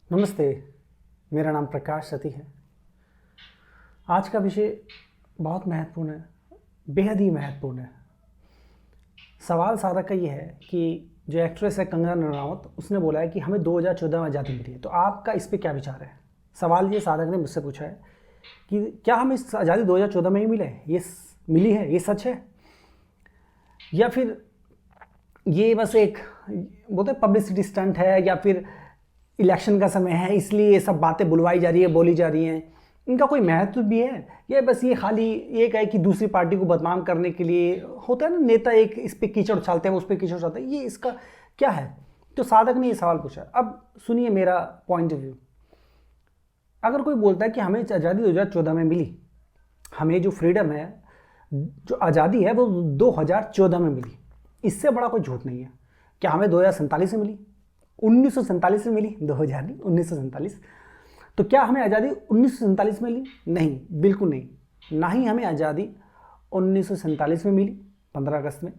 नमस्ते, मेरा नाम प्रकाश सती है। आज का विषय बहुत महत्वपूर्ण है, बेहद ही महत्वपूर्ण है। सवाल सारा का ये है कि जो एक्ट्रेस है कंगना रनावत, उसने बोला है कि हमें 2014 में आज़ादी मिली है। तो आपका इस पे क्या विचार है? सवाल ये साधक ने मुझसे पूछा है कि क्या हमें इस आज़ादी 2014 में ही मिले, मिली है, ये सच है, या फिर ये बस एक बोलते हैं पब्लिसिटी स्टंट है, या फिर इलेक्शन का समय है इसलिए ये सब बातें बुलवाई जा रही है, बोली जा रही हैं। इनका कोई महत्व भी है या बस ये खाली एक है कि दूसरी पार्टी को बदनाम करने के लिए होता है ना, नेता एक इस पे कीचड़ उछालते हैं, उस पे कीचड़ उछालते हैं, ये इसका क्या है? तो साधक ने ये सवाल पूछा। अब सुनिए मेरा पॉइंट ऑफ व्यू। अगर कोई बोलता है कि हमें आज़ादी 2014 में मिली, हमें जो फ्रीडम है, जो आज़ादी है वो 2014 में मिली, इससे बड़ा कोई झूठ नहीं है। क्या हमें 2047 में मिली? 1947 में मिली, 2000 नहीं, 1947। तो क्या हमें आज़ादी 1947 में मिली? नहीं, बिल्कुल नहीं। ना ही हमें आज़ादी 1947 में मिली 15 अगस्त में,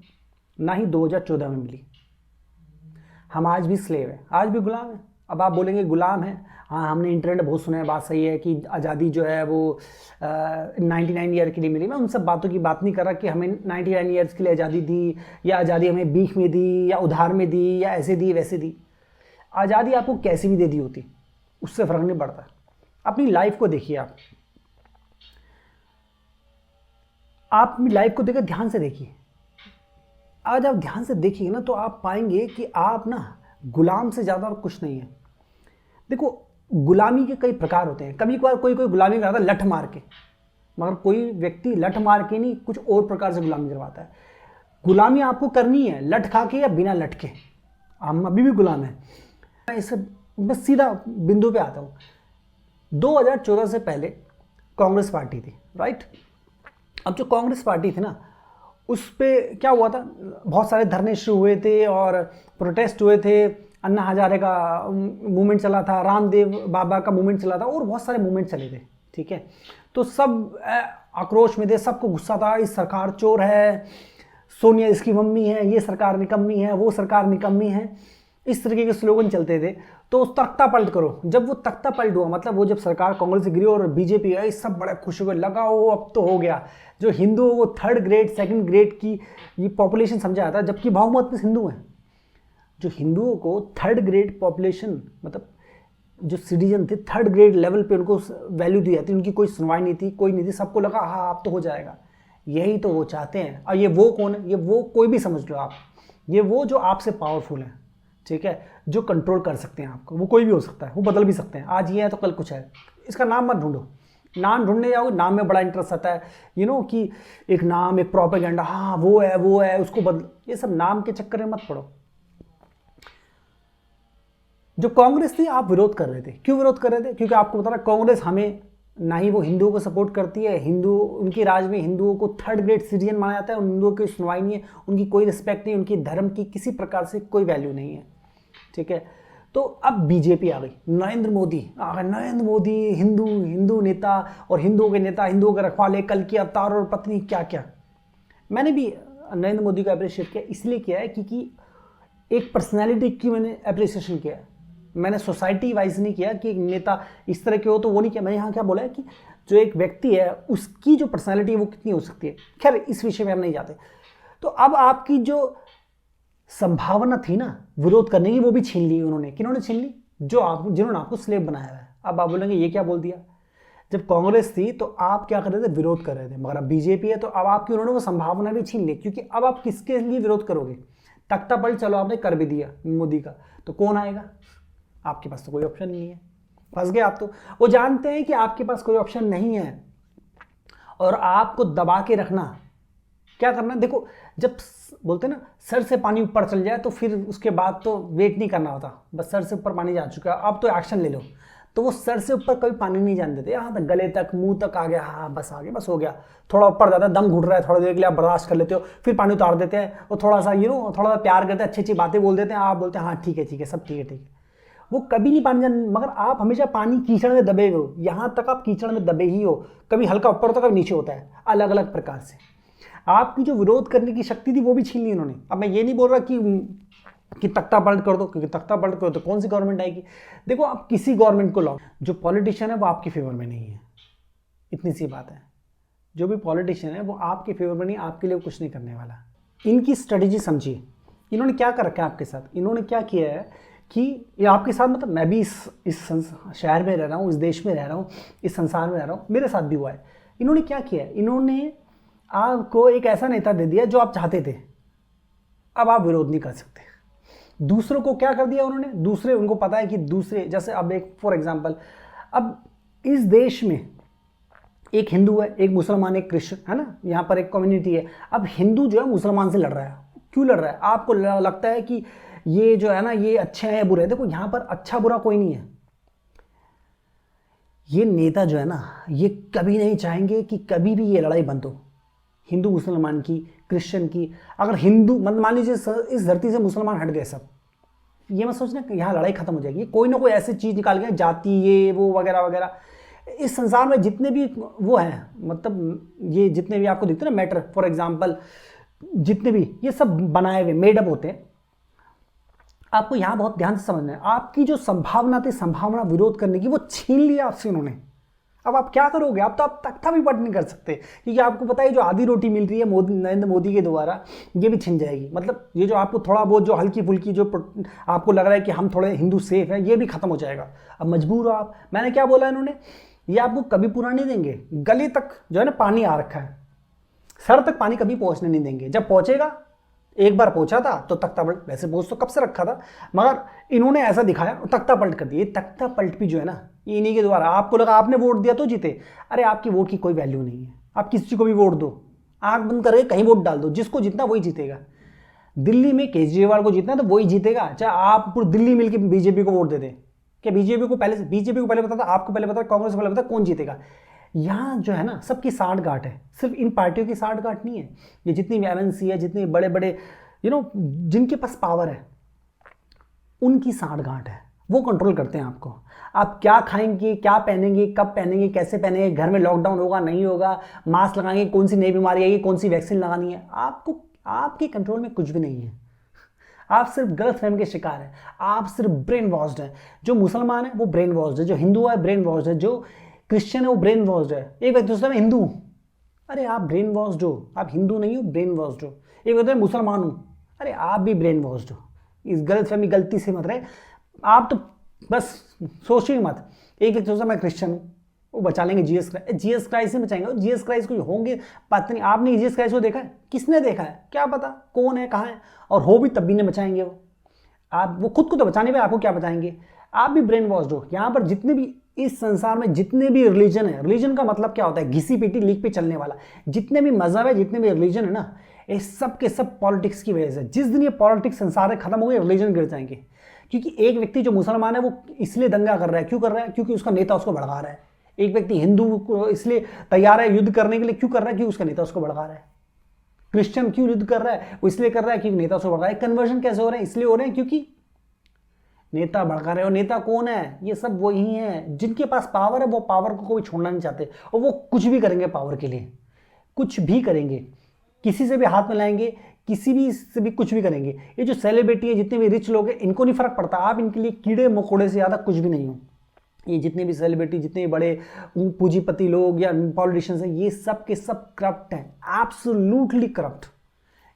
ना ही 2014 में मिली। हम आज भी स्लेव हैं, आज भी गुलाम हैं। अब आप बोलेंगे गुलाम हैं, हाँ हमने इंटरनेट बहुत सुना है, बात सही है कि आज़ादी जो है वो 99 ईयर के लिए मिली। मैं उन सब बातों की बात नहीं कर रहा कि हमें 99 ईयर्स के लिए आज़ादी दी, या आज़ादी हमें भीख में दी, या उधार में दी, या ऐसे दी वैसे दी। आज़ादी आपको कैसी भी दे दी होती, उससे फ़र्क नहीं पड़ता। अपनी लाइफ को देखिए, आप अपनी लाइफ को देखिए, ध्यान से देखिए। आज आप ध्यान से देखिए ना, तो आप पाएंगे कि आप ना गुलाम से ज़्यादा और कुछ नहीं है। देखो, गुलामी के कई प्रकार होते हैं। कभी कभार कोई गुलामी कराता है लठ मार के, मगर कोई व्यक्ति लठ मार के नहीं, कुछ और प्रकार से गुलामी करवाता है। गुलामी आपको करनी है लठ खा के या बिना लठ के, हम अभी भी गुलाम हैं। मैं इसे बस सीधा बिंदु पे आता हूँ। 2014 से पहले कांग्रेस पार्टी थी, राइट? अब जो कांग्रेस पार्टी थी ना, उस पर क्या हुआ था, बहुत सारे धरने शुरू हुए थे और प्रोटेस्ट हुए थे। अन्ना हजारे का मूवमेंट चला था, रामदेव बाबा का मूवमेंट चला था, और बहुत सारे मूवमेंट चले थे, ठीक है? तो सब आक्रोश में थे, सबको गुस्सा था, इस सरकार चोर है, सोनिया इसकी मम्मी है, ये सरकार निकम्मी है, वो सरकार निकम्मी है, इस तरीके के स्लोगन चलते थे। तो उस तख्ता पलट करो, जब वो तख्ता पलट हुआ, मतलब वो जब सरकार कांग्रेस से गिरी और बीजेपी आई, सब बड़े खुश हुए, लगा वो अब तो हो गया। जो हिंदुओं को थर्ड ग्रेड सेकंड ग्रेड की ये पॉपुलेशन समझा जाता है, जबकि बहुमत में हिंदू हैं। जो हिंदुओं को थर्ड ग्रेड पॉपुलेशन, मतलब जो सिटीजन थे थर्ड ग्रेड लेवल पे, उनको वैल्यू दी जाती, उनकी कोई सुनवाई नहीं थी, कोई नहीं थी, सबको लगा हाँ अब तो हो जाएगा। यही तो वो चाहते हैं। और ये वो कौन है? ये वो कोई भी समझ लो आप, ये वो जो आपसे पावरफुल है, ठीक है, जो कंट्रोल कर सकते हैं आपको। वो कोई भी हो सकता है, वो बदल भी सकते हैं, आज ये है तो कल कुछ है। इसका नाम मत ढूंढो, नाम ढूंढने जाओगे, नाम में बड़ा इंटरेस्ट आता है, कि एक नाम, एक प्रोपेगेंडा, हाँ वो है उसको बदल, ये सब नाम के चक्कर में मत पड़ो। जो कांग्रेस थी, आप विरोध कर रहे थे। क्यों विरोध कर रहे थे? क्योंकि आपको पता था कांग्रेस हमें ना ही वो हिंदुओं को सपोर्ट करती है, हिंदू उनके राज में हिंदुओं को थर्ड ग्रेड सिटीजन माना जाता है, उन हिंदुओं की सुनवाई नहीं है, उनकी कोई रिस्पेक्ट नहीं, उनकी धर्म की किसी प्रकार से कोई वैल्यू नहीं है, ठीक है? तो अब बीजेपी आ गई, नरेंद्र मोदी आ गए। नरेंद्र मोदी हिंदू नेता, और हिंदुओं के नेता, हिंदुओं के रखवाले, कल के अवतार और पत्नी, क्या क्या। मैंने भी नरेंद्र मोदी को अप्रिशिएट किया, इसलिए किया है क्योंकि एक पर्सनैलिटी की मैंने अप्रिसिएशन किया है। मैंने सोसाइटी वाइज नहीं किया कि एक नेता इस तरह के हो, तो वो नहीं किया। मैंने यहाँ क्या बोला है कि जो एक व्यक्ति है उसकी जो पर्सनैलिटी है वो कितनी हो सकती है। खैर, इस विषय में हम नहीं जाते। तो अब आपकी जो संभावना थी ना विरोध करने की, वो भी छीन ली उन्होंने। किन्होंने छीन ली? जिन्होंने आपको स्लेव बनाया है। अब आप बोलेंगे ये क्या बोल दिया? जब कांग्रेस थी तो आप क्या कर रहे थे? विरोध कर रहे थे। मगर अब बीजेपी है तो अब आपकी उन्होंने वो संभावना भी छीन ली, क्योंकि अब आप किसके लिए विरोध करोगे? तख्ता पलट चलो आपने कर भी दिया मोदी का, तो कौन आएगा? आपके पास तो कोई ऑप्शन नहीं है, फंस गए आप। तो वो जानते हैं कि आपके पास कोई ऑप्शन नहीं है, और आपको दबा के रखना। क्या करना? देखो, जब बोलते हैं ना सर से पानी ऊपर चल जाए, तो फिर उसके बाद तो वेट नहीं करना होता, बस सर से ऊपर पानी जा चुका है, अब तो एक्शन ले लो। तो वो सर से ऊपर कभी पानी नहीं जाने देते, यहाँ तक गले तक, मुंह तक आ गया, हाँ बस आ गया, बस हो गया। थोड़ा ऊपर जाता है, दम घुट रहा है, थोड़ा देर के लिए आप बर्दाश्त कर लेते हो, फिर पानी उतार देते हैं, और थोड़ा सा थोड़ा सा प्यार करते हैं, अच्छी अच्छी बातें बोल देते हैं, आप बोलते हैं हाँ ठीक है सब ठीक है। वो कभी नहीं पानी जाने, मगर आप हमेशा पानी कीचड़ में दबे हो, यहाँ तक आप कीचड़ में दबे ही हो। कभी हल्का ऊपर होता है, कभी नीचे होता है, अलग अलग प्रकार से। आपकी जो विरोध करने की शक्ति थी वो भी छीन ली उन्होंने। अब मैं ये नहीं बोल रहा कि कि तख्ता पलट कर दो, क्योंकि तख्ता पलट कर दो तो कौन सी गवर्नमेंट आएगी। देखो आप किसी गवर्नमेंट को लाओ, जो पॉलिटिशियन है वो आपके फेवर में नहीं है, इतनी सी बात है। जो भी पॉलिटिशियन है वो आपके फेवर में नहीं, आपके लिए कुछ नहीं करने वाला। इनकी स्ट्रेटेजी समझिए, इन्होंने क्या कर रखा है आपके साथ। इन्होंने क्या किया है कि ये आपके साथ, मतलब मैं भी इस शहर में रह रहा हूँ, इस देश में रह रहा हूँ, इस संसार में रह रहा हूँ, मेरे साथ भी हुआ है। इन्होंने क्या किया है, इन्होंने आपको एक ऐसा नेता दे दिया जो आप चाहते थे, अब आप विरोध नहीं कर सकते। दूसरों को क्या कर दिया उन्होंने, दूसरे, उनको पता है कि दूसरे, जैसे अब एक फॉर एग्जांपल, अब इस देश में एक हिंदू है, एक मुसलमान, एक क्रिश्चियन है ना, यहाँ पर एक कम्युनिटी है। अब हिंदू जो है मुसलमान से लड़ रहा है, क्यों लड़ रहा है? आपको लगता है कि ये जो है ना ये अच्छे हैं बुरे हैं। देखो यहाँ पर अच्छा बुरा कोई नहीं है। ये नेता जो है ना ये कभी नहीं चाहेंगे कि कभी भी ये लड़ाई बंद हो, हिंदू मुसलमान की, क्रिश्चियन की। अगर हिंदू, मान लीजिए इस धरती से मुसलमान हट गए सब, ये मत सोचना कि यहाँ लड़ाई खत्म हो जाएगी। कोई ना कोई ऐसी चीज़ निकाल के, जाति ये वो वगैरह वगैरह, इस संसार में जितने भी वो हैं, मतलब ये जितने भी आपको दिखते हैं ना मैटर, फॉर एग्जांपल जितने भी ये सब बनाए हुए मेडअप होते हैं। आपको यहाँ बहुत ध्यान से समझना है, आपकी जो संभावना थी, संभावना विरोध करने की, वो छीन लिया आपसे उन्होंने। अब आप क्या करोगे? आप तो आप तख्ता भी पलट नहीं कर सकते, क्योंकि आपको पता है जो आधी रोटी मिल रही है नरेंद्र मोदी के द्वारा, ये भी छिन जाएगी। मतलब ये जो आपको थोड़ा बहुत जो हल्की फुल्की जो आपको लग रहा है कि हम थोड़े हिंदू सेफ हैं, ये भी खत्म हो जाएगा। अब मजबूर हो आप। मैंने क्या बोला इन्होंने, ये आपको कभी पूरा नहीं देंगे। गले तक जो है ना पानी आ रखा है, सर तक पानी कभी पहुंचने नहीं देंगे। जब पहुंचेगा, एक बार पहुंचा था तो तख्ता पलट, वैसे पहुंच तो कब से रखा था, मगर इन्होंने ऐसा दिखाया तख्ता पलट कर दिया। तख्ता पलट भी जो है ना ये इन्हीं के द्वारा। आपको लगा आपने वोट दिया तो जीते, अरे आपकी वोट की कोई वैल्यू नहीं है। आप किसी को भी वोट दो, आंख बंद करके कहीं वोट डाल दो, जिसको जितना वही जीतेगा। दिल्ली में केजरीवाल को जीतना है तो वही जीतेगा, चाहे आप पूरी दिल्ली मिलकर बीजेपी को वोट दे दें। क्या बीजेपी को पहले पता था, आपको पहले पता, कांग्रेस को पहले पता, कौन जीतेगा? यहाँ जो है ना सबकी साठ गांठ है, सिर्फ इन पार्टियों की साठ गांठ नहीं है। ये जितनी भी एमएनसी है, जितने बड़े बड़े जिनके पास पावर है, उनकी साठ गांठ है, वो कंट्रोल करते हैं आपको। आप क्या खाएंगे, क्या पहनेंगे, कब पहनेंगे, कैसे पहनेंगे, घर में लॉकडाउन होगा नहीं होगा, मास्क लगाएंगे, कौन सी नई बीमारी आएगी, कौन सी वैक्सीन लगानी है, आपको आपके कंट्रोल में कुछ भी नहीं है। आप सिर्फ गलत फहमी के शिकार हैं, आप सिर्फ ब्रेन वॉश्ड हैं। जो मुसलमान है वो ब्रेन वॉश्ड है, जो हिंदू है ब्रेन वॉश्ड है, जो क्रिश्चियन है वो ब्रेन वॉश्ड है। एक व्यक्ति सोचता है मैं हिंदू हूँ, अरे आप ब्रेन वॉश्ड हो, आप हिंदू नहीं हो, ब्रेन वॉश्ड हो। एक व्यक्ति मुसलमान हूँ, अरे आप भी ब्रेन वॉश्ड हो। इस गलत फहमी, गलती से मत रहे आप, तो बस सोचिए मत। एक व्यक्ति सोचता मैं क्रिश्चियन हूँ, वो बचा लेंगे जीसस क्राइस्ट से बचाएंगे। और जीसस क्राइस्ट को होंगे पता नहीं, आपने जीसस क्राइस्ट को देखा है? किसने देखा है? क्या पता कौन है, कहाँ है, और हो भी तब भी नहीं बचाएंगे वो। आप वो खुद को तो बचाने पे आपको क्या बचाएंगे? आप भी ब्रेन वॉश्ड हो। यहाँ पर जितने भी इस संसार में जितने भी रिलीजन है, रिलीजन का मतलब क्या होता है? घिसी पीटी लीक पे चलने वाला। जितने भी मजहब है, जितने भी रिलीजन है ना, ये सब के सब पॉलिटिक्स की वजह से। जिस दिन ये पॉलिटिक्स संसार में खत्म हो गए, रिलीजन गिर जाएंगे। क्योंकि एक व्यक्ति जो मुसलमान है वो इसलिए दंगा कर रहा है, क्यों कर रहा है? क्योंकि उसका नेता उसको भड़का रहा है। एक व्यक्ति हिंदू को इसलिए तैयार है युद्ध करने के लिए, क्यों कर रहा है? क्योंकि उसका नेता उसको भड़का रहा है। क्रिश्चियन क्यों युद्ध कर रहा है? वो इसलिए कर रहा है क्योंकि नेता उसको भड़का रहा है। कन्वर्जन कैसे हो रहे हैं? इसलिए हो रहे हैं क्योंकि नेता भड़का रहे हो। नेता कौन है? ये सब वही हैं जिनके पास पावर है। वो पावर को कोई छोड़ना नहीं चाहते और वो कुछ भी करेंगे पावर के लिए, कुछ भी करेंगे, किसी से भी हाथ मिलाएंगे, किसी भी से भी कुछ भी करेंगे। ये जो सेलिब्रिटी है, जितने भी रिच लोग हैं, इनको नहीं फर्क पड़ता। आप इनके लिए कीड़े मकोड़े से ज़्यादा कुछ भी नहीं हो। ये जितने भी सेलिब्रिटी, जितने भी बड़े पूंजीपति लोग या पॉलिटिशियंस हैं, ये सब के सब करप्ट हैं, एब्सोल्युटली करप्ट।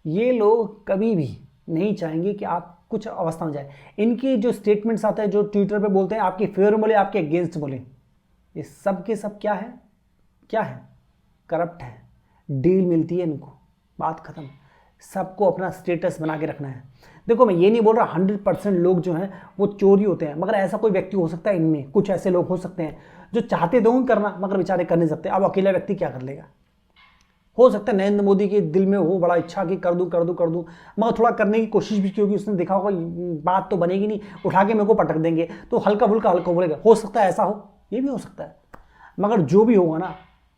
ये लोग कभी भी नहीं चाहेंगे कि आप कुछ अवस्था में जाए। इनके जो स्टेटमेंट्स आते हैं, जो ट्विटर पे बोलते हैं, आपके फेवर बोले, आपके अगेंस्ट बोले, ये सब के सब क्या है? क्या है? करप्ट है। डील मिलती है इनको, बात खत्म। सबको अपना स्टेटस बना के रखना है। देखो मैं ये नहीं बोल रहा 100% लोग जो हैं वो चोरी होते हैं, मगर ऐसा कोई व्यक्ति हो सकता है, इनमें कुछ ऐसे लोग हो सकते हैं जो चाहते तो करना मगर बेचारे कर नहीं सकते। अब अकेला व्यक्ति क्या कर लेगा? हो सकता है नरेंद्र मोदी के दिल में हो बड़ा इच्छा कि कर दूं कर दूं कर दूं, मगर थोड़ा करने की कोशिश भी की होगी उसने, देखा होगा बात तो बनेगी नहीं, उठा के मेरे को पटक देंगे, तो हल्का फुल्का बोलेगा। हो सकता है ऐसा हो, ये भी हो सकता है। मगर जो भी होगा ना,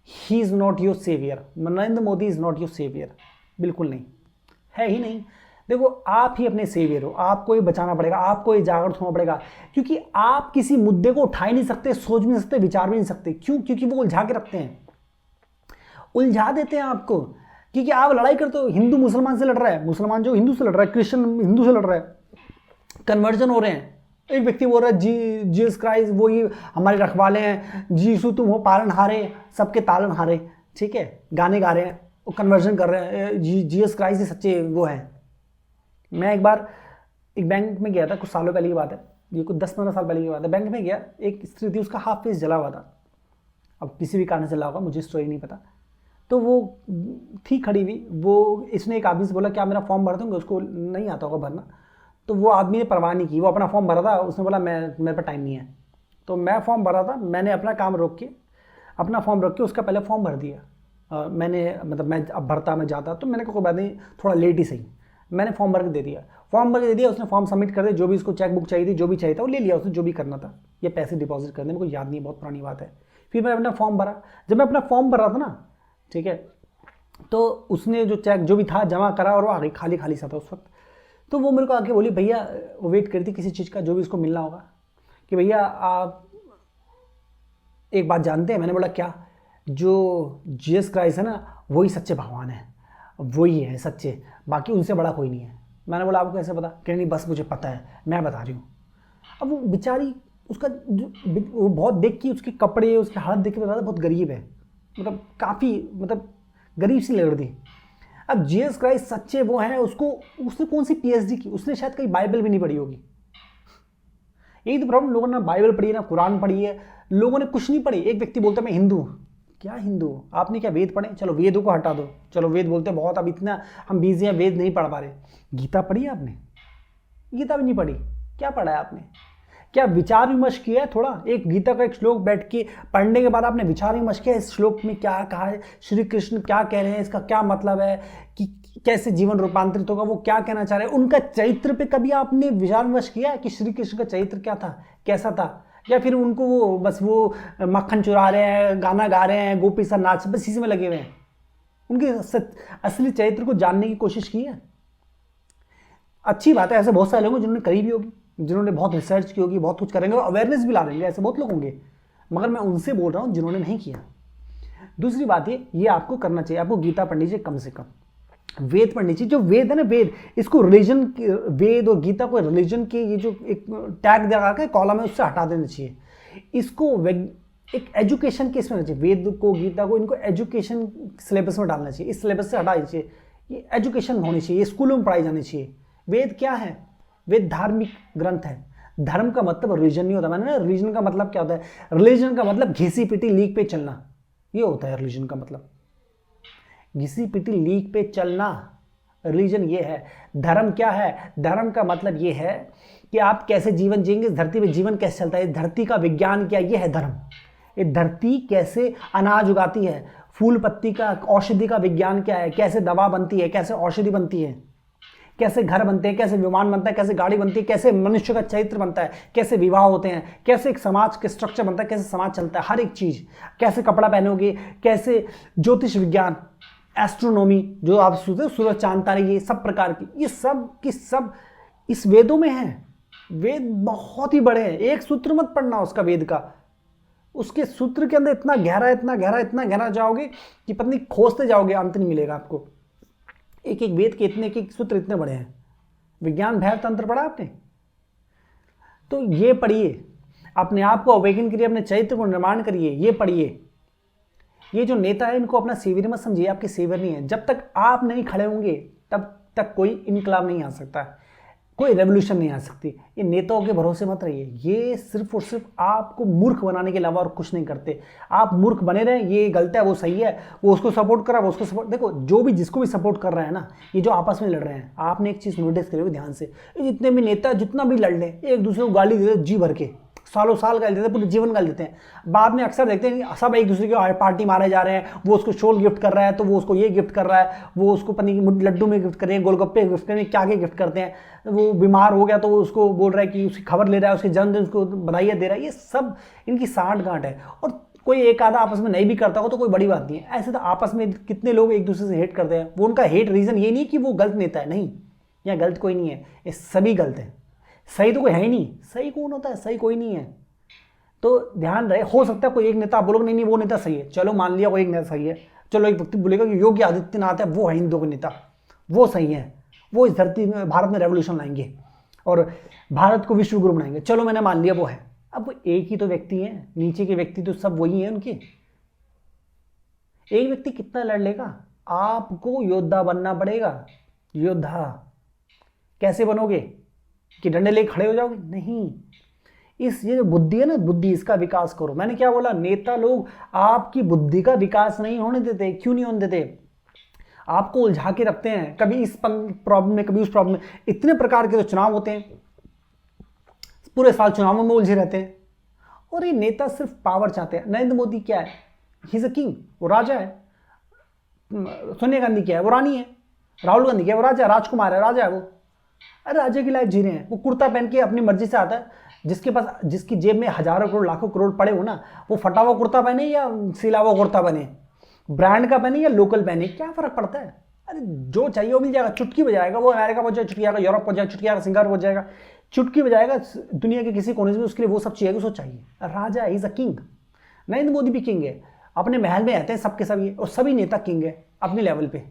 he is not your saviour. Narendra Modi is not your saviour, बिल्कुल नहीं है ही नहीं। देखो आप ही अपने सेवियर हो, आपको ये बचाना पड़ेगा, आपको ये जागरूक होना पड़ेगा, क्योंकि आप किसी मुद्दे को उठा ही नहीं सकते, सोच भी नहीं सकते, विचार भी नहीं सकते। क्यों? क्योंकि वो उलझा के रखते हैं, उलझा देते हैं आपको। क्योंकि आप लड़ाई करते हो, हिंदू मुसलमान से लड़ रहा है, मुसलमान जो हिंदू से लड़ रहा है, क्रिश्चियन हिंदू से लड़ रहा है, कन्वर्जन हो रहे हैं। एक व्यक्ति बोल रहा है जीसस क्राइस्ट वो ही हमारे रखवाले हैं, जीसू तुम हो पालनहारे, सबके तालनहारे, ठीक है, गाने गा रहे हैं, वो कन्वर्जन कर रहे हैं, जीसस क्राइस्ट ही सच्चे वो हैं। मैं एक बार एक बैंक में गया था, कुछ सालों पहले की बात है, ये कुछ 10-15 साल पहले की बात है। बैंक में गया, एक स्त्री थी, उसका हाफ फेस जला हुआ था, अब किसी भी कारण से जला होगा, मुझे स्टोरी नहीं पता। तो वो थी खड़ी हुई, वो इसने एक आदमी से बोला क्या मेरा फॉर्म भर दूँगा, उसको नहीं आता होगा भरना। तो वो आदमी ने परवाह नहीं की, वो अपना फॉर्म भरा था, उसने बोला मेरे पास टाइम नहीं है। तो मैं फॉर्म भरा था, मैंने अपना काम रोक के अपना फॉर्म रख के उसका पहले फॉर्म भर दिया। मैंने मतलब मैं अब भरता मैं जाता, तो मैंने कहा कोई बात नहीं, थोड़ा लेट ही सही, मैंने फॉर्म भर के दे दिया। फॉर्म भर के दे दिया, उसने फॉर्म सबमिट कर दिया, जो भी उसको चेक बुक चाहिए थी, जो भी चाहिए था वो ले लिया उसने, जो भी करना था, ये पैसे डिपॉजिट करने, मेरे को याद नहीं, बहुत पुरानी बात है। फिर मैं अपना फॉर्म भरा, जब मैं अपना फॉर्म भर रहा था ना, ठीक है, तो उसने जो चेक जो भी था जमा करा और वो आ गई, खाली खाली सा था उस वक्त। तो वो मेरे को आके बोली भैया, वो वेट करी थी किसी चीज़ का जो भी उसको मिलना होगा, कि भैया आप एक बात जानते हैं। मैंने बोला क्या? जो जीसस क्राइस्ट है ना, वही सच्चे भगवान है, वही है सच्चे, बाकी उनसे बड़ा कोई नहीं है। मैंने बोला आपको कैसे पता? कह नहीं बस मुझे पता है, मैं बता रही हूँ। अब वो बेचारी उसका वो बहुत देख के उसके कपड़े उसके हाथ देख के बता, बहुत गरीब है, मतलब काफ़ी मतलब गरीब सी लग रही थी। अब जीसस क्राइस्ट सच्चे वो हैं, उसने कौन सी पीएचडी की? उसने शायद कहीं बाइबल भी नहीं पढ़ी होगी। यही तो प्रॉब्लम, लोगों ने ना बाइबल पढ़ी है ना कुरान पढ़ी है, लोगों ने कुछ नहीं पढ़ी। एक व्यक्ति बोलता है मैं हिंदू हूँ, क्या हिंदू? आपने क्या वेद पढ़े? चलो वेदों को हटा दो, चलो वेद बोलते बहुत, अब इतना हम बिजी हैं, वेद नहीं पढ़ पा रहे। गीता पढ़ी है आपने? गीता भी नहीं पढ़ी। क्या पढ़ा है आपने? क्या विचार विमर्श किया है थोड़ा? एक गीता का एक श्लोक बैठ के पढ़ने के बाद आपने विचार विमर्श किया इस श्लोक में क्या कहा है, श्री कृष्ण क्या कह रहे हैं, इसका क्या मतलब है, कि कैसे जीवन रूपांतरित होगा, वो क्या कहना चाह रहे हैं, उनका चरित्र पे कभी आपने विचार विमर्श किया है कि श्री कृष्ण का चरित्र क्या था, कैसा था? या फिर उनको वो बस वो मक्खन चुरा रहे हैं, गाना गा रहे हैं, गोपी सा नाच, बस इसी में लगे हुए हैं? उनके असली चरित्र को जानने की कोशिश की है? अच्छी बात है, ऐसे बहुत सारे लोग हैं जिन्होंने करी भी होगी, जिन्होंने बहुत रिसर्च की होगी, बहुत कुछ करेंगे और अवेयरनेस भी ला लेंगे, ऐसे बहुत लोग होंगे, मगर मैं उनसे बोल रहा हूँ जिन्होंने नहीं किया। दूसरी बात ये आपको करना चाहिए, आपको गीता पढ़नी चाहिए, कम से कम वेद पढ़नी चाहिए। जो वेद है ना, वेद, इसको रिलीजन, वेद और गीता को रिलीजन के ये जो एक टैग दे के कॉलम है उससे हटा देना चाहिए। इसको एक एजुकेशन के इसमें होना चाहिए, वेद को गीता को इनको एजुकेशन सिलेबस में डालना चाहिए, इस सिलेबस से हटा दीजिए, ये एजुकेशन होनी चाहिए, स्कूलों में पढ़ाई जानी चाहिए। वेद क्या है? वेद धार्मिक ग्रंथ है। धर्म का मतलब रिलीजन नहीं होता। मैंने ना रिलीजन का मतलब क्या होता है, रिलीजन का मतलब घिसी पिटी लीक पे चलना, ये होता है रिलीजन का मतलब, घिसी पिटी लीक पे चलना, रिलीजन ये है। धर्म क्या है? धर्म का मतलब ये है कि आप कैसे जीवन जिएंगे, इस धरती पे जीवन कैसे चलता है, इस धरती का विज्ञान क्या, ये है धर्म। ये धरती कैसे अनाज उगाती है, फूल पत्ती का औषधि का विज्ञान क्या है, कैसे दवा बनती है, कैसे औषधि बनती है, कैसे घर बनते हैं, कैसे विमान बनता है, कैसे गाड़ी बनती है, कैसे मनुष्य का चरित्र बनता है, कैसे विवाह होते हैं, कैसे एक समाज के स्ट्रक्चर बनता है, कैसे समाज चलता है, हर एक चीज़, कैसे कपड़ा पहनोगे, कैसे ज्योतिष विज्ञान, एस्ट्रोनॉमी, जो आप सोचते हो सूरज चांद तारे, ये सब प्रकार की, ये सब की सब इस वेदों में है। वेद बहुत ही बड़े हैं, एक सूत्र मत पढ़ना उसका, वेद का, उसके सूत्र के अंदर इतना गहरा इतना गहरा इतना गहरा जाओगे कि पत्नी खोजते जाओगे, अंत नहीं मिलेगा आपको। एक एक वेद के इतने के सूत्र इतने बड़े हैं। विज्ञान भैर तंत्र पढ़ा आपने? तो ये पढ़िए, अपने आप को अवेकन करिए, अपने चरित्र को निर्माण करिए, ये पढ़िए। ये जो नेता है इनको अपना सेवियर मत समझिए, आपके सेवियर नहीं है। जब तक आप नहीं खड़े होंगे तब तक कोई इनकलाब नहीं आ सकता, कोई रेवोल्यूशन नहीं आ सकती। ये नेताओं के भरोसे मत रहिए, ये सिर्फ और सिर्फ आपको मूर्ख बनाने के अलावा और कुछ नहीं करते। आप मूर्ख बने रहें, ये गलत है वो सही है, वो उसको सपोर्ट करा वो उसको सपोर्ट, देखो जो भी जिसको भी सपोर्ट कर रहा है ना, ये जो आपस में लड़ रहे हैं, आपने एक चीज़ नोटिस करी होगी ध्यान से, जितने भी नेता जितना भी लड़ लें, एक दूसरे को गाली देते जी भर के, सालों साल गाली देते हैं, पूरे जीवन गाली देते हैं। बाद में अक्सर देखते हैं सब एक दूसरे की पार्टी मारे जा रहे हैं, वो उसको शॉल गिफ्ट कर रहा है तो वो उसको ये गिफ्ट कर रहा है, वो उसको पनीर की लड्डू में गिफ्ट कर रहे हैं, गोलगप्पे गिफ्ट कर रहे हैं, क्या क्या गिफ्ट करते हैं, वो बीमार हो गया तो वो उसको बोल रहा है कि उसकी खबर ले रहा है, उसके जन्मदिन उसको बधाइयाँ दे रहा है। ये सब इनकी साठ गांठ है, और कोई एक आधा आपस में नहीं भी करता हो तो कोई बड़ी बात नहीं है। ऐसे तो आपस में कितने लोग एक दूसरे से हेट करते हैं, वो उनका हेट रीज़न ये नहीं कि वो गलत नेता है, नहीं, यहाँ गलत कोई नहीं है, ये सभी गलत है, सही तो कोई है ही नहीं। सही कौन होता है? सही कोई नहीं है। तो ध्यान रहे, हो सकता है कोई एक नेता आप बोलोगे नहीं नहीं वो नेता सही है, चलो मान लिया कोई एक नेता सही है, चलो एक व्यक्ति बोलेगा कि योगी आदित्यनाथ है वो है हिंदू के नेता, वो सही है, वो इस धरती में भारत में रेवोल्यूशन लाएंगे, और भारत को विश्व गुरु बनाएंगे। चलो मैंने मान लिया वो है, अब वो एक ही तो व्यक्ति है, नीचे के व्यक्ति तो सब वही है उनके। एक व्यक्ति कितना लड़ लेगा? आपको योद्धा बनना पड़ेगा। योद्धा कैसे बनोगे? कि डंडे लेके खड़े हो जाओगे? नहीं, इस ये जो बुद्धि है ना, बुद्धि, इसका विकास करो। मैंने क्या बोला? नेता लोग आपकी बुद्धि का विकास नहीं होने देते। क्यों नहीं होने देते? आपको उलझा के रखते हैं, कभी इस प्रॉब्लम में, कभी उस प्रॉब्लम में। इतने प्रकार के तो चुनाव होते हैं, पूरे साल चुनावों में उलझे रहते हैं। और ये नेता सिर्फ पावर चाहते हैं। नरेंद्र मोदी क्या है? ही इज अ किंग, वो राजा है। सोनिया गांधी क्या है? वो रानी है। राहुल गांधी क्या है? वो राजा, राजकुमार है, राजा है वो। अरे राजा की लाइफ जी रहे हैं। वो कुर्ता पहन के अपनी मर्जी से आता है। जिसके पास, जिसकी जेब में हजारों करोड़ लाखों करोड़ पड़े हो ना, वो फटा हुआ कुर्ता पहने या सिला हुआ कुर्ता पहने, ब्रांड का पहने या लोकल पहने, क्या फर्क पड़ता है? अरे जो चाहिए वो मिल जाएगा। चुटकी बजाएगा, वो अमेरिका पहुंच जाएगा, चुटकी आएगा, यूरोप पहुंच जाएगा, चुटकी आएगा, सिंगापुर पहुंच जाएगा, चुटकी बजाएगा दुनिया के किसी कोने में। उसके लिए वो सब चाहिए, उसको चाहिए। Raja is a king. Narendra Modi भी किंग है, अपने महल में रहते हैं सबके सभी, और सभी नेता किंग है अपने लेवल पे।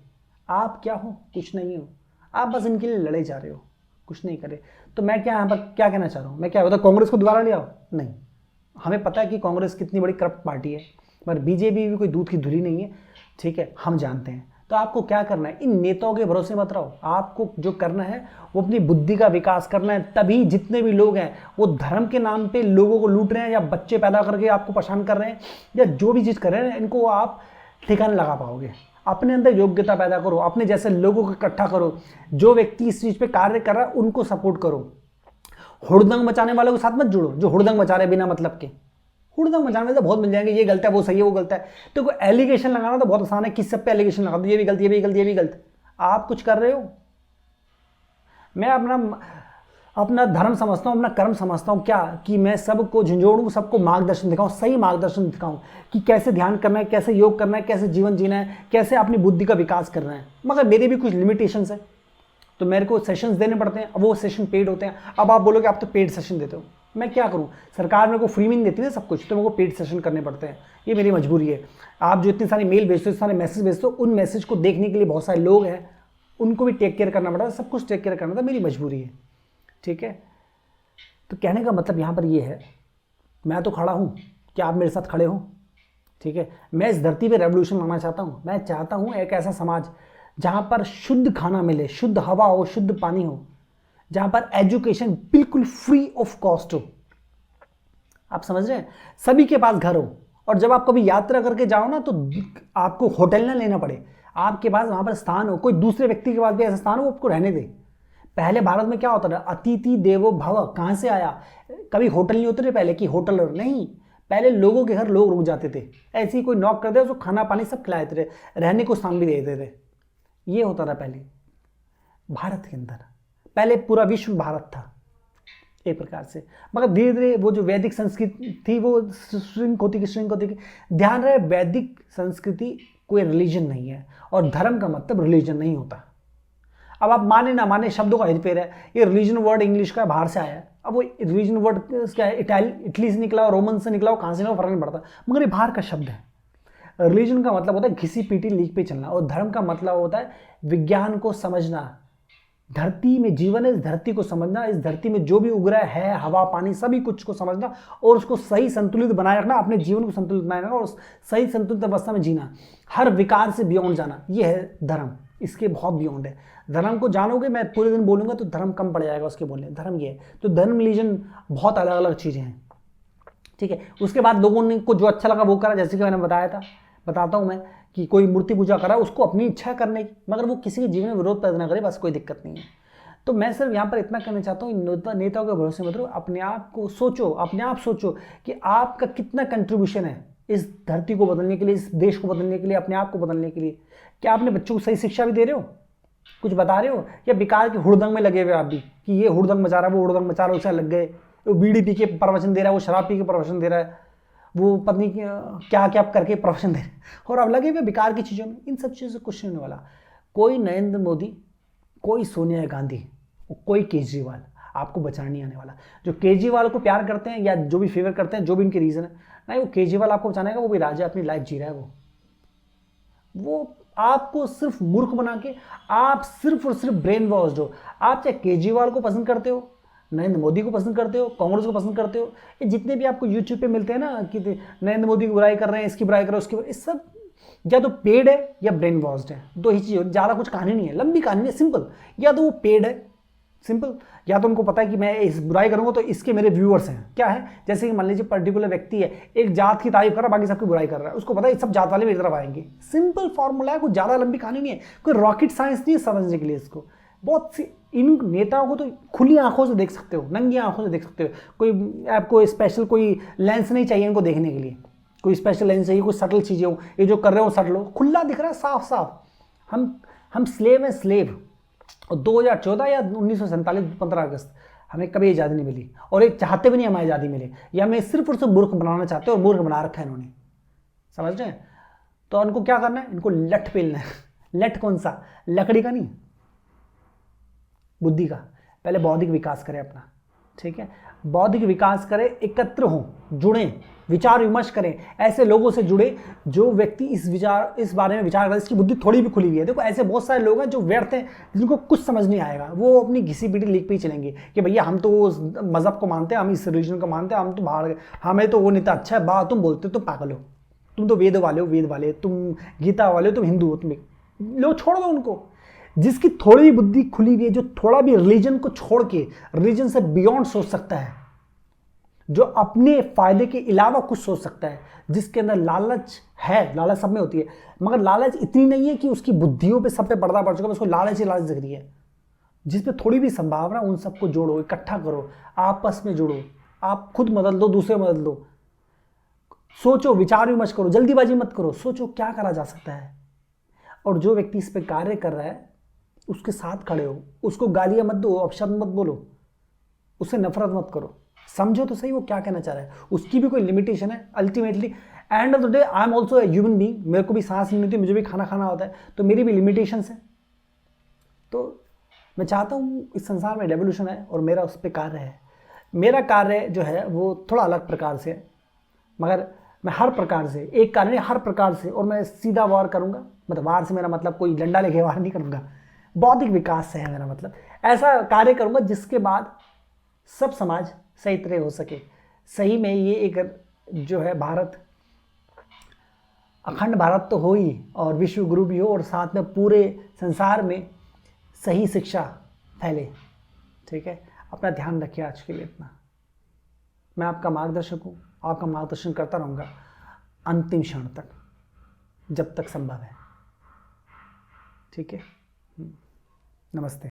आप क्या हो? कुछ नहीं हो। आप बस इनके लिए लड़े जा रहे हो, कुछ नहीं करे। तो मैं क्या यहाँ पर क्या कहना चाह रहा हूँ? मैं क्या बताऊँ, कांग्रेस को दोबारा ले आओ? नहीं, हमें पता है कि कांग्रेस कितनी बड़ी करप्ट पार्टी है, पर बीजेपी भी कोई दूध की धुली नहीं है, ठीक है, हम जानते हैं। तो आपको क्या करना है? इन नेताओं के भरोसे मत रहो। आपको जो करना है वो अपनी बुद्धि का विकास करना है। तभी जितने भी लोग हैं वो धर्म के नाम पे लोगों को लूट रहे हैं, या बच्चे पैदा करके आपको परेशान कर रहे हैं, या जो भी चीज़ कर रहे हैं, इनको आप ठिकाने लगा पाओगे। अपने अंदर योग्यता पैदा करो, अपने जैसे लोगों को इकट्ठा करो। जो व्यक्ति इस चीज़ पे कार्य कर रहा है उनको सपोर्ट करो। हुड़दंग मचाने वालों के साथ मत जुड़ो, जो हुड़दंग मचा रहे बिना मतलब के। हुड़दंग मचाने वाले तो बहुत मिल जाएंगे, ये गलत है, वो सही है, वो गलत है। तो कोई एलिगेशन लगाना तो बहुत आसान है, किस सब पे एलिगेशन लगा दो, ये भी गलत, ये भी गलत, ये भी गलत। आप कुछ कर रहे हो? मैं अपना धर्म समझता हूँ, अपना कर्म समझता हूँ, क्या कि मैं सबको झंझोड़ूँ, सबको मार्गदर्शन दिखाऊँ, सही मार्गदर्शन दिखाऊँ कि कैसे ध्यान करना है, कैसे योग करना है, कैसे जीवन जीना है, कैसे अपनी बुद्धि का विकास करना है। मगर मेरे भी कुछ लिमिटेशंस है, तो मेरे को सेशंस देने पड़ते हैं। अब वो सेशन पेड होते हैं। अब आप बोलोगे आप तो पेड सेशन देते हो, मैं क्या करूँ? सरकार मेरे को फ्री में नहीं देती है सब कुछ, तो मेरे को पेड सेशन करने पड़ते हैं। ये मेरी मजबूरी है। आप जो इतनी सारी मेल भेजते हो, इतने सारे मैसेज भेजते हो, उन मैसेज को देखने के लिए बहुत सारे लोग हैं, उनको भी टेक केयर करना पड़ता है, सब कुछ टेक केयर करना था, मेरी मजबूरी है, ठीक है। तो कहने का मतलब यहाँ पर ये है, मैं तो खड़ा हूँ, क्या आप मेरे साथ खड़े हो? ठीक है, मैं इस धरती पे रेवोल्यूशन लाना चाहता हूँ। मैं चाहता हूँ एक ऐसा समाज जहाँ पर शुद्ध खाना मिले, शुद्ध हवा हो, शुद्ध पानी हो, जहाँ पर एजुकेशन बिल्कुल फ्री ऑफ कॉस्ट हो। आप समझ रहे हैं? सभी के पास घर हो, और जब आप कभी यात्रा करके जाओ ना, तो आपको होटल ना लेना पड़े, आपके पास वहाँ पर स्थान हो, कोई दूसरे व्यक्ति के पास भी ऐसा स्थान हो, वो आपको रहने दे। पहले भारत में क्या होता था? अतिथि देवो भव। कहाँ से आया? कभी होटल नहीं होते थे पहले कि होटल नहीं, पहले लोगों के घर लोग रुक जाते थे, ऐसे ही कोई नॉक कर दे उसको खाना पानी सब खिलाए थे, रहने को स्थान भी देते थे। ये होता था पहले भारत के अंदर। पहले पूरा विश्व भारत था एक प्रकार से। मगर धीरे धीरे वो जो वैदिक संस्कृति थी वो श्रिंक होती गई। ध्यान रहे, वैदिक संस्कृति कोई रिलीजन नहीं है, और धर्म का मतलब रिलीजन नहीं होता। अब आप माने ना माने, शब्दों का हेरफेर है। ये रिलीजन वर्ड इंग्लिश का बाहर से आया है। अब वो रिलीजन वर्ड क्या है? इटली से निकला हो, रोमन से निकला हो, कहाँ से निकला, फर्क नहीं पड़ता, मगर ये बाहर का शब्द है। रिलीजन का मतलब होता है घिसी पीटी लीक पे चलना, और धर्म का मतलब होता है विज्ञान को समझना। धरती में जीवन है, इस धरती को समझना, इस धरती में जो भी उग रहा है, हवा पानी सभी कुछ को समझना, और उसको सही संतुलित बनाए रखना, अपने जीवन को संतुलित बनाए रखना, और सही संतुलित अवस्था में जीना, हर विकार से बियॉन्ड जाना। ये है धर्म, इसके बहुत बियॉन्ड है। धर्म को जानोगे, मैं पूरे दिन बोलूंगा तो धर्म कम पड़ जाएगा उसके बोलने। धर्म ये है, तो धर्म रिलीजन बहुत अलग अलग चीज़ें हैं, ठीक है। उसके बाद लोगों ने को जो अच्छा लगा वो करा, जैसे कि मैंने बताया था, बताता हूँ मैं कि कोई मूर्ति पूजा करा, उसको अपनी इच्छा करने की, मगर वो किसी के जीवन में विरोध पैदा ना करे, बस कोई दिक्कत नहीं है। तो मैं सिर्फ यहाँ पर इतना कहना चाहता हूँ, नेताओं के भरोसे मत रहो, अपने आप को सोचो, अपने आप सोचो कि आपका कितना कंट्रीब्यूशन है इस धरती को बदलने के लिए, इस देश को बदलने के लिए, अपने आप को बदलने के लिए। क्या आपने बच्चों को सही शिक्षा भी दे रहे हो? कुछ बता रहे हो? या बेकार के हुड़दंग में लगे हुए आप भी कि ये हुड़दंग मचा रहा है, वो हुड़दंग मचा रहा है, उसे लग गए, वो बीड़ी पी के प्रवचन दे रहा है, वो शराब पी के प्रवचन दे रहा है, वो पत्नी क्या क्या करके प्रवचन दे रहे हैं, और अब लगे हुए बेकार की चीज़ों में। इन सब चीज़ों से कुछ नहीं होने वाला। कोई नरेंद्र मोदी, कोई सोनिया गांधी, कोई केजरीवाल आपको बचाने नहीं आने वाला। जो केजरीवाल को प्यार करते हैं या जो भी फेवर करते हैं, जो भी इनके रीज़न है, नहीं, वो केजरीवाल आपको बचाने का, वो भी राजा अपनी लाइफ जी रहा है। वो आपको सिर्फ मूर्ख बना के, आप सिर्फ और सिर्फ ब्रेन वॉश्ड हो। आप चाहे केजरीवाल को पसंद करते हो, नरेंद्र मोदी को पसंद करते हो, कांग्रेस को पसंद करते हो, ये जितने भी आपको यूट्यूब पे मिलते हैं ना कि नरेंद्र मोदी की बुराई कर रहे हैं, इसकी बुराई कर रहे हैं, उसकी, इस सब या तो पेड है या ब्रेन वॉश्ड है, दो ही चीज़, ज़्यादा कुछ कहानी नहीं है, लंबी कहानी है, सिंपल। या तो वो पेड है, सिंपल, या तो उनको पता है कि मैं इस बुराई करूंगा तो इसके मेरे व्यूअर्स हैं। क्या है, जैसे कि मान लीजिए पर्टिकुलर व्यक्ति है, एक जात की तारीफ कर रहा है, बाकी सबकी बुराई कर रहा है, उसको पता है सब जात वाले मेरी तरफ आएंगे। सिंपल फॉर्मूला है, कोई ज़्यादा लंबी कहानी नहीं है, कोई रॉकेट साइंस नहीं है समझने के लिए इसको। बहुत सी इन नेताओं को तो खुली आंखों से देख सकते हो, नंगी आंखों से देख सकते हो, कोई आपको स्पेशल कोई लेंस नहीं चाहिए इनको देखने के लिए, कोई स्पेशल लेंस चाहिए, कोई सटल चीज़ें हो, ये जो कर रहे हो सटल हो, खुला दिख रहा है साफ साफ। हम स्लेव हैं, स्लेव। और 2014 या 1947 15 अगस्त हमें कभी आज़ादी नहीं मिली, और एक चाहते भी नहीं हमें आज़ादी मिले, या हमें सिर्फ और सिर्फ मूर्ख बनाना चाहते हैं, और मूर्ख बना रखा है इन्होंने, समझ रहे हैं। तो इनको क्या करना है, इनको लठ पेलना है। लठ कौन सा, लकड़ी का नहीं, बुद्धि का। पहले बौद्धिक विकास करें अपना, ठीक है, बौद्धिक विकास करें, एकत्र हों, जुड़ें, विचार विमर्श करें, ऐसे लोगों से जुड़े जो व्यक्ति इस बारे में विचार करें, इसकी बुद्धि थोड़ी भी खुली हुई है। देखो ऐसे बहुत सारे लोग हैं जो व्यर्थ हैं, जिनको कुछ समझ नहीं आएगा, वो अपनी घिसी पीटी लिख पे ही चलेंगे कि भैया हम तो वो मज़हब को मानते हैं, हम इस रिलीजन को मानते हैं, हम तो बाहर, हमें तो वो नेता अच्छा है, बा तुम बोलते हो तुम पागल हो, तुम तो वेद वाले हो, वेद वाले, तुम गीता वाले हो, तुम हिंदू हो, तुम लोग छोड़ दो उनको। जिसकी थोड़ी भी बुद्धि खुली हुई है, जो थोड़ा भी रिलीजन को छोड़ के रिलीजन से बियॉन्ड सोच सकता है, जो अपने फायदे के अलावा कुछ सोच सकता है, जिसके अंदर लालच है, लालच सब में होती है, मगर लालच इतनी नहीं है कि उसकी बुद्धियों पे सब पे पर्दा पड़ चुका है, उसको लालच ही लालच दिख रही है। जिस पे थोड़ी भी संभावना, उन सबको जोड़ो, इकट्ठा करो, आपस में जुड़ो, आप खुद मदद दो, दूसरे मदद दो, सोचो, विचार विमर्श करो, जल्दीबाजी मत करो, सोचो क्या करा जा सकता है। और जो व्यक्ति इस पे कार्य कर रहा है उसके साथ खड़े हो, उसको गालियां मत दो, अपशब्द मत बोलो, उससे नफरत मत करो, समझो तो सही वो क्या कहना चाह रहा है, उसकी भी कोई लिमिटेशन है। Ultimately end of the day I am also a human being, मेरे को भी सांस लेनी होती है, मुझे भी खाना खाना होता है, तो मेरी भी लिमिटेशंस है। तो मैं चाहता हूँ इस संसार में रेवोल्यूशन है, और मेरा उस पर कार्य है। मेरा कार्य जो है वो थोड़ा अलग प्रकार से है, मगर मैं हर प्रकार से, एक कार्य नहीं हर प्रकार से, और मैं सीधा वार करूँगा। मतलब वार से मेरा मतलब कोई डंडा लेके वार नहीं करूँगा, बौद्धिक विकास से है मेरा मतलब। ऐसा कार्य करूँगा जिसके बाद सब समाज सही तरह हो सके। सही में ये एक जो है भारत, अखंड भारत तो हो ही, और विश्व गुरु भी हो, और साथ में पूरे संसार में सही शिक्षा फैले, ठीक है। अपना ध्यान रखिए, आज के लिए इतना। मैं आपका मार्गदर्शक हूँ, आपका मार्गदर्शन करता रहूँगा अंतिम क्षण तक, जब तक संभव है, ठीक है। नमस्ते।